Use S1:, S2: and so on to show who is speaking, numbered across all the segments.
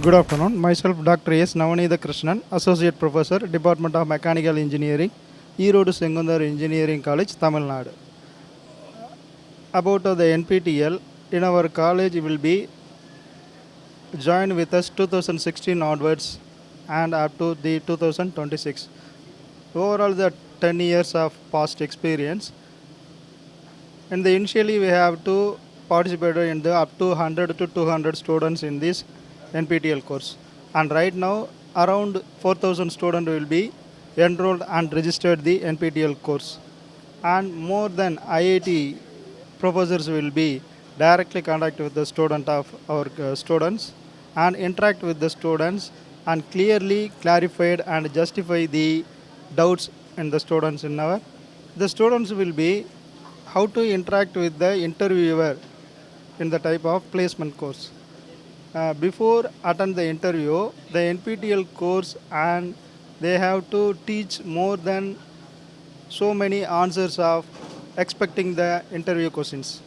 S1: Good afternoon. Myself, Dr. S. Navanitha Krishnan, Associate Professor, Department of Mechanical Engineering, Erodu Sengundar Engineering College, Tamil Nadu. About the NPTEL, in our college will be joined with us 2016 onwards and up to the 2026. Overall, the 10 years of past experience. And initially, we have to participate in the up to 100 to 200 students in this NPTEL course. And right now, around 4,000 students will be enrolled and registered the NPTEL course. And more than IIT professors will be directly contact with the student of our students and interact with the students and clearly clarified and justify the doubts in the students in our. The students will be how to interact with the interviewer in the type of placement course. Before attend the interview, the NPTEL course and they have to teach more than so many answers of expecting the interview questions.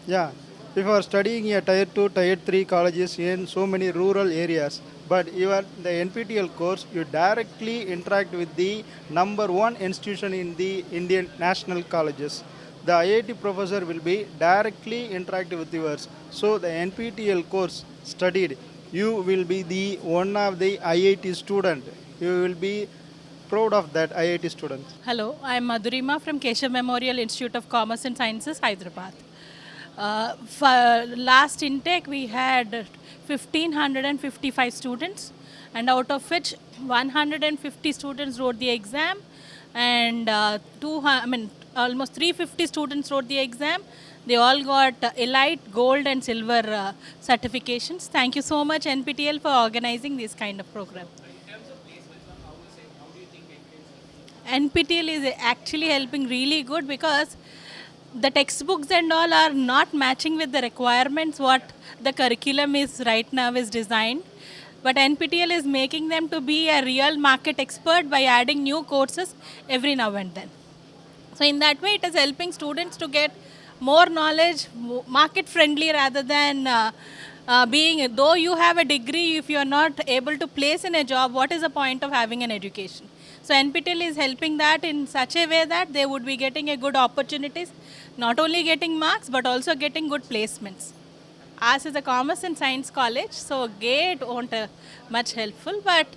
S1: Yeah, if you are studying a tier 2, tier 3 colleges in so many rural areas, but you are the NPTEL course, you directly interact with the number one institution in the Indian national colleges. The IIT professor will be directly interact with yours. So the NPTEL course studied, you will be the one of the IIT student. You will be proud of that IIT student.
S2: Hello, I am Madhurima from Keshav Memorial Institute of Commerce and Sciences, Hyderabad. For last intake, we had 1,555 students, and out of which 150 students wrote the exam, and almost 350 students wrote the exam. They all got elite, gold, and silver certifications. Thank you so much, NPTEL, for organizing this kind of program. NPTEL is actually helping really good because the textbooks and all are not matching with the requirements what the curriculum is right now is designed. But NPTEL is making them to be a real market expert by adding new courses every now and then. So in that way, it is helping students to get more knowledge, market friendly rather than being, though you have a degree, if you are not able to place in a job, what is the point of having an education? So NPTEL is helping that in such a way that they would be getting a good opportunities, not only getting marks, but also getting good placements. Ours is a commerce and science college, so GATE won't much helpful, but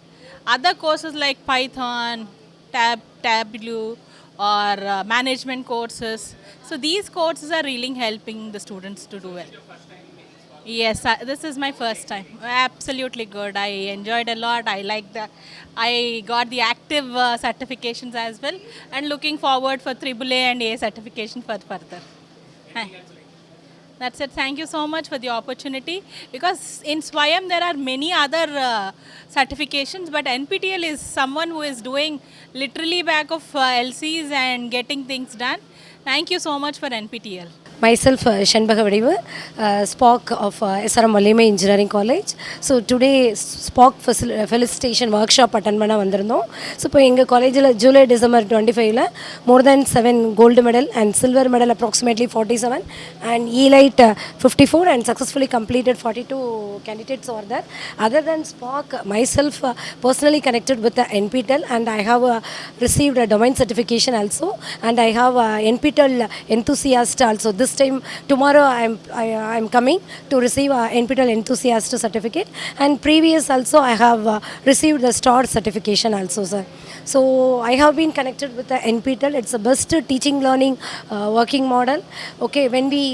S2: other courses like Python, Tableau, or management courses. So these courses are really helping the students to do well. Yes, this is my first time. Absolutely good. I enjoyed a lot. I got the active certifications as well, and looking forward for AAA and A certification for further. Hi. That's it. Thank you so much for the opportunity. Because in SWAYAM there are many other certifications, but NPTEL is someone who is doing literally back of LCs and getting things done. Thank you so much for NPTEL.
S3: Myself, Shanbagavadiva, SPOC of SRM Valima Engineering College. So today SPOC felicitation workshop attend பண்ண வந்திருந்தோம். So இப்போ எங்கள் காலேஜில் July December 25ல more than 7 gold medal and silver medal approximately 47 and elite 54 and successfully completed 42 candidates over there. Other than SPOC, myself personally connected with the NPTEL and I have received a domain certification also, and I have NPTEL enthusiast also. This time tomorrow I am coming to receive a NPTEL enthusiast certificate, and previous also I have received the star certification also, sir. So I have been connected with the NPTEL. It's the best teaching learning working model. Okay, when we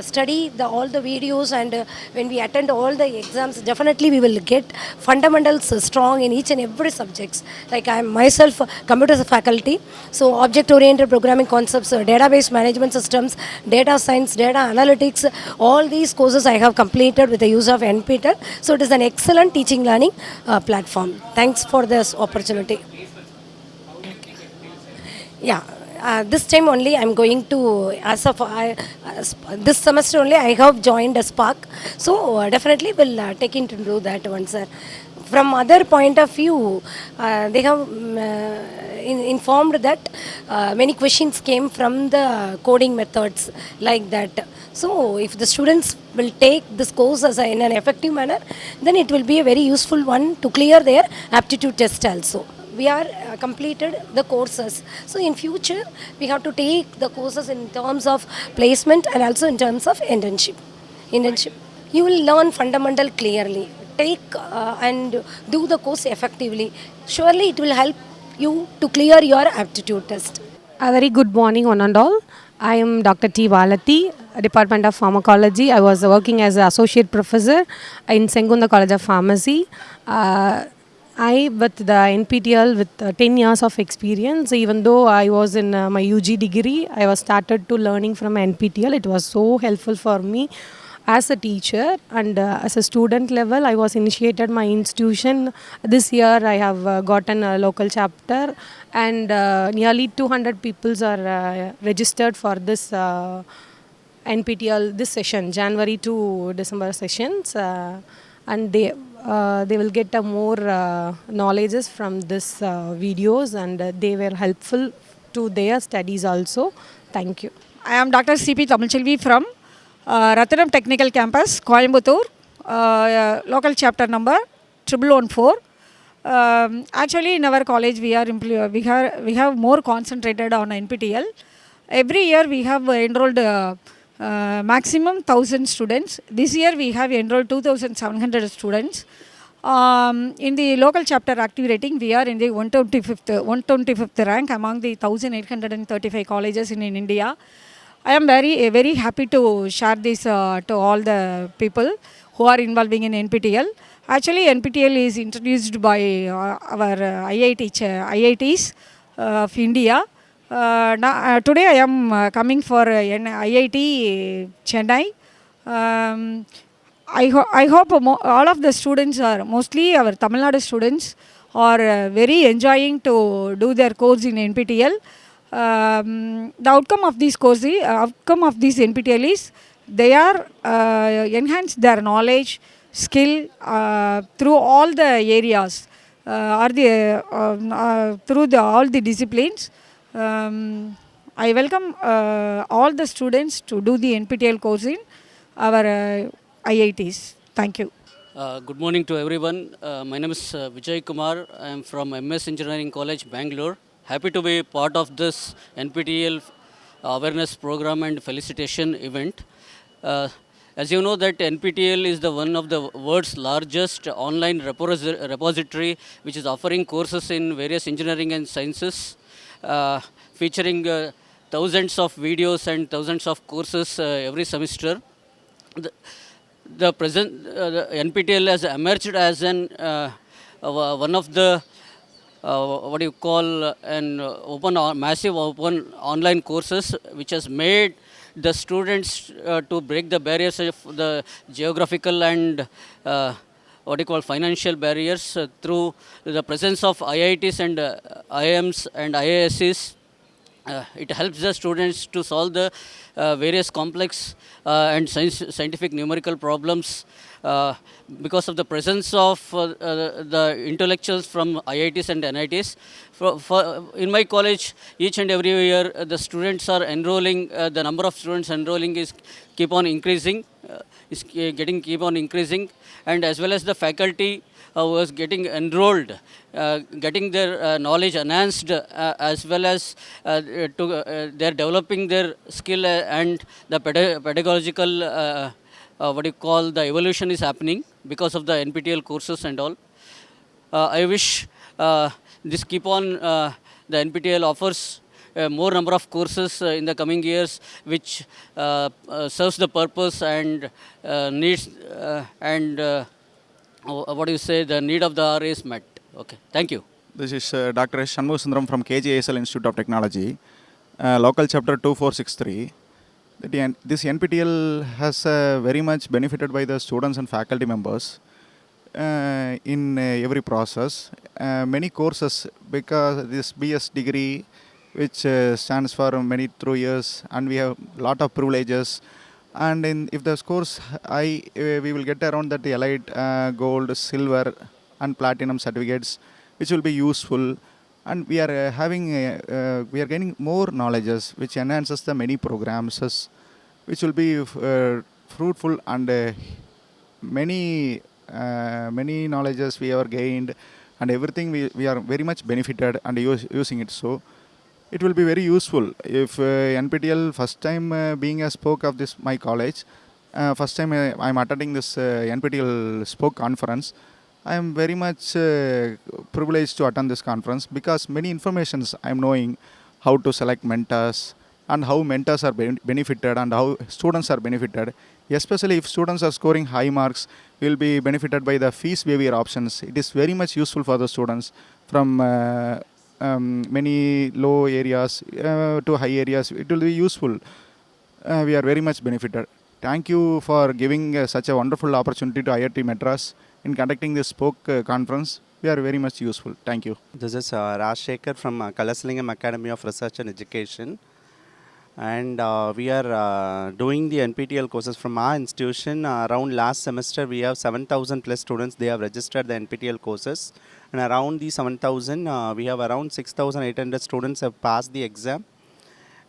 S3: study all the videos and when we attend all the exams, definitely we will get fundamentals strong in each and every subjects. Like I am myself computer faculty, so object oriented programming concepts, database management systems, data science, data analytics, all these courses I have completed with the use of NPTEL. So it is an excellent teaching learning platform. Thanks for this opportunity. Yeah, this time only I'm going to, this semester only I have joined a SPOC. So definitely will take into do that one, sir. From other point of view, they have informed that many questions came from the coding methods like that. So if the students will take this course in an effective manner, then it will be a very useful one to clear their aptitude test also. We are completed the courses. So in future, we have to take the courses in terms of placement and also in terms of internship. You will learn fundamental clearly. Take and do the course effectively. Surely it will help you to clear your aptitude test.
S4: A very good morning, one and all. I am Dr. T. Valati, Department of Pharmacology. I was working as an associate professor in Sengunda College of Pharmacy. I, with the NPTEL, with 10 years of experience, even though I was in my UG degree, I was started to learning from NPTEL. It was so helpful for me as a teacher and as a student level. I was initiated my institution. This year I have gotten a local chapter, and nearly 200 people are registered for this NPTEL this session, January to December sessions, and they will get more knowledges from this videos, and they were helpful to their studies also. Thank you.
S5: I am Dr. C.P. Tamilchelvi from Rathanam Technical Campus, Coimbatore, local chapter number 1114. Actually, in our college, we have more concentrated on NPTEL. Every year, we have enrolled maximum 1,000 students. This year, we have enrolled 2,700 students. In the local chapter active rating, we are in the 125th rank among the 1,835 colleges in India. I am very happy to share this to all the people who are involving in NPTEL. Actually, NPTEL is introduced by our IITs of India. Today I am coming for IIT Chennai. I hope all of the students are, mostly our Tamil Nadu students, are very enjoying to do their course in NPTEL. The outcome of this course, outcome of this NPTEL is they are enhance their knowledge, skill through all the areas, through all the disciplines. I welcome all the students to do the NPTEL course in our IITs. Thank you.
S6: Good morning to everyone. My name is Vijay Kumar. I am from MS Engineering College, Bangalore. Happy to be part of this NPTEL awareness program and felicitation event. As you know that NPTEL is the one of the world's largest online repository which is offering courses in various engineering and sciences, featuring thousands of videos and thousands of courses every semester. The present NPTEL has emerged as one of the what do you call massive open online courses, which has made the students to break the barriers of the geographical and financial barriers through the presence of IITs and IIMs and IIScs. It helps the students to solve the various complex and scientific numerical problems because of the presence of the intellectuals from IITs and NITs. In my college, each and every year, the students are enrolling, the number of students enrolling is keep on increasing, keep on increasing, and as well as the faculty was getting enrolled, getting their knowledge enhanced, as well as they're developing their skill and the pedagogical, the evolution is happening because of the NPTEL courses and all. I wish this keep on, the NPTEL offers more number of courses in the coming years, which serves the purpose and needs the need of the hour is met. Okay, thank you.
S7: This is Dr. S. Shanmugha from KJSL Institute of Technology, local chapter 2463. This NPTEL has very much benefited by the students and faculty members in every process. Many courses, because this BS degree, which stands for many through years, and we have a lot of privileges. And if the scores high, we will get around that elite, gold, silver and platinum certificates, which will be useful. and we are we are gaining more knowledges which enhances the many programs which will be fruitful, and many knowledges we have gained, and everything we are very much benefited and using it. So it will be very useful if NPTEL first time being a spoke of this my college. First time I'm attending this NPTEL spoke conference. I am very much privileged to attend this conference because many informations I am knowing how to select mentors and how mentors are benefited and how students are benefited. Especially if students are scoring high marks, will be benefited by the fees waiver options. It is very much useful for the students from many low areas to high areas. It will be useful. We are very much benefited. Thank you for giving such a wonderful opportunity to IIT Madras in conducting this spoke conference. We are very much useful. Thank you.
S8: This is Rajshekhar from Kalasalingam Academy of Research and Education. And we are doing the NPTEL courses from our institution. Around last semester, we have 7,000 plus students. They have registered the NPTEL courses. And around the 7,000, we have around 6,800 students have passed the exam.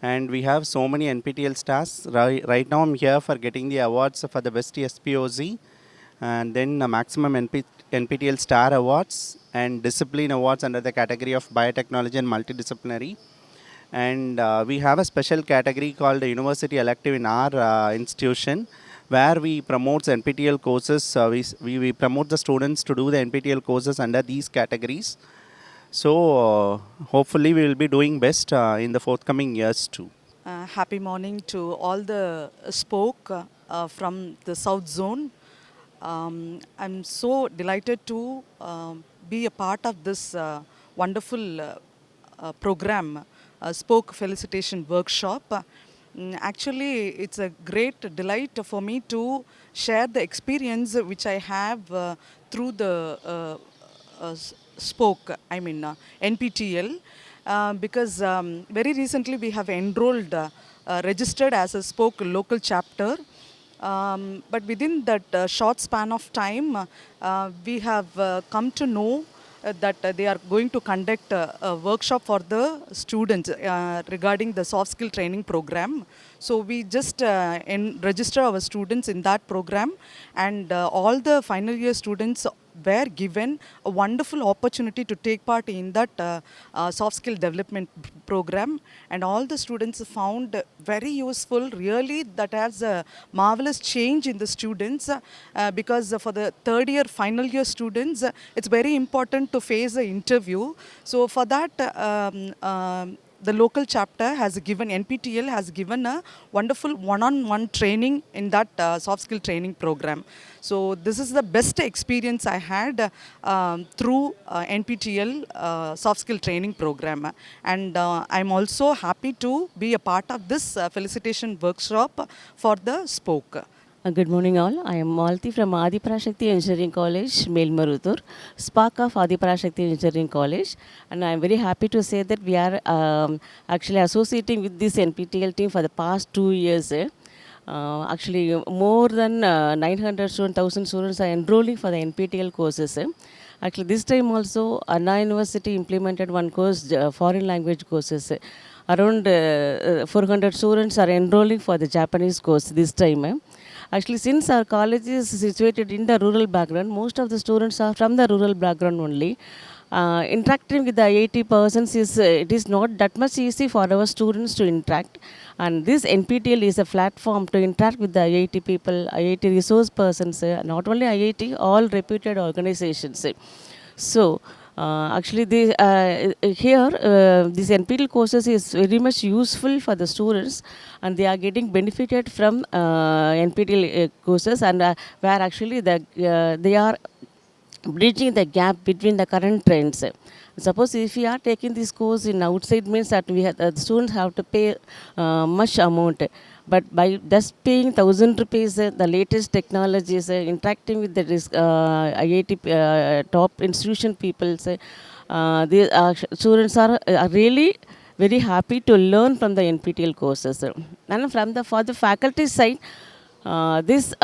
S8: And we have so many NPTEL stars. Right now, I'm here for getting the awards for the best SPOC, and then maximum NPTEL star awards and discipline awards under the category of biotechnology and multidisciplinary. And we have a special category called University Elective in our institution, where we promote NPTEL courses. We promote the students to do the NPTEL courses under these categories. So hopefully we will be doing best in the forthcoming years too.
S9: Happy morning to all the spoke from the South Zone. I'm so delighted to be a part of this wonderful program, Spoke Felicitation Workshop. Actually, it's a great delight for me to share the experience which I have through the SPOC, NPTEL, because very recently we have enrolled, registered as a SPOC local chapter. But within that short span of time, we have come to know that they are going to conduct a workshop for the students regarding the soft skill training program. So we just register our students in that program, and all the final year students were given a wonderful opportunity to take part in that soft skill development program, and all the students found very useful. Really, that has a marvelous change in the students, because for the third year final year students, it's very important to face the interview. So for that, the local chapter has given, NPTEL has given a wonderful one-on-one training in that soft skill training program. So this is the best experience I had through NPTEL soft skill training program. And I'm also happy to be a part of this felicitation workshop for the SPOC.
S10: Good morning all. I am Malti from Adiparashakti Engineering College, Melmarutur, SPOC of Adiparashakti Engineering College, and I am very happy to say that we are actually associating with this NPTEL team for the past 2 years. Actually, more than 900 students, 1,000 students are enrolling for the NPTEL courses. Actually, this time also, Anna University implemented one course, foreign language courses. Around 400 students are enrolling for the Japanese course this time. Actually, since our college is situated in the rural background, most of the students are from the rural background only. Interacting with the IIT persons it is not that much easy for our students to interact, and this NPTEL is a platform to interact with the IIT people, IIT resource persons, not only IIT, all reputed organizations. So actually, this NPTEL courses is very much useful for the students, and they are getting benefited from NPTEL courses, and where actually they are bridging the gap between the current trends. Suppose if we are taking this course in outside, means that the students have to pay much amount. But by just paying 1,000 rupees, the latest technologies, interacting with the IIT top institution people, the students are really very happy to learn from the NPTEL courses. And for the faculty side, This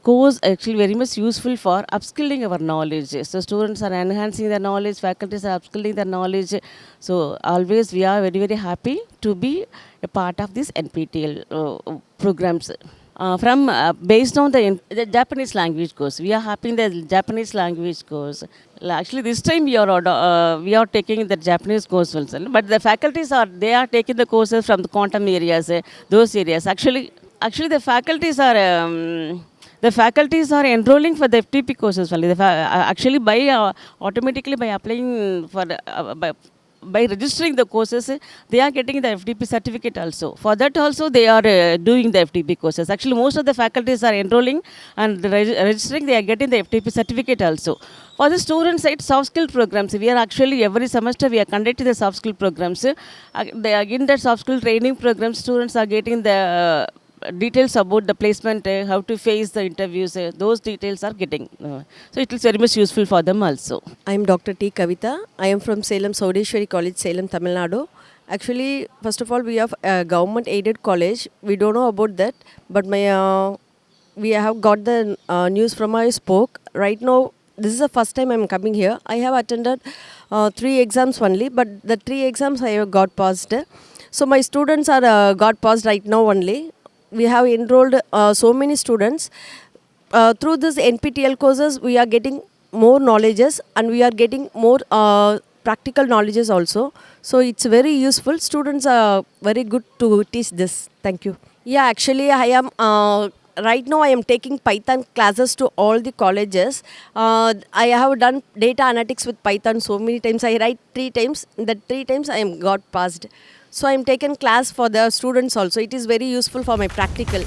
S10: course actually very much useful for upskilling our knowledge. So students are enhancing their knowledge, faculties are upskilling their knowledge. So always we are very, very happy to be a part of this NPTEL programs. Based on the Japanese language course, we are having the Japanese language course. Actually, this time we are taking the Japanese course also, but the faculties are taking the courses from the quantum areas, those areas. Actually, the faculties are enrolling for the FTP courses only. Actually, automatically by applying for by registering the courses, they are getting the FDP certificate also. For that also, they are doing the FDP courses. Actually, most of the faculties are enrolling and registering, they are getting the FDP certificate also. For the student side, soft skill programs, we are actually every semester we are conducting the soft skill programs. They are in the soft skill training programs, students are getting the details about the placement, how to face the interviews, those details are getting. So it is very much useful for them also.
S11: I am Dr. T. Kavita. I am from Salem Saudeshwari College, Salem, Tamil Nadu. Actually, first of all, we have a government aided college. We don't know about that, but we have got the news from my SPOC. Right now, this is the first time I am coming here. I have attended 3 exams only, but the 3 exams I have got passed. So my students are got passed right now only. We have enrolled so many students. Through this NPTEL courses, we are getting more knowledges and we are getting more practical knowledges also. So it's very useful. Students are very good to teach this. Thank you. Yeah, actually I am right now I am taking Python classes to all the colleges. I have done data analytics with Python so many times. I write 3 times. The 3 times I am got passed. So I am taking class for the students also. It is very useful for my practical.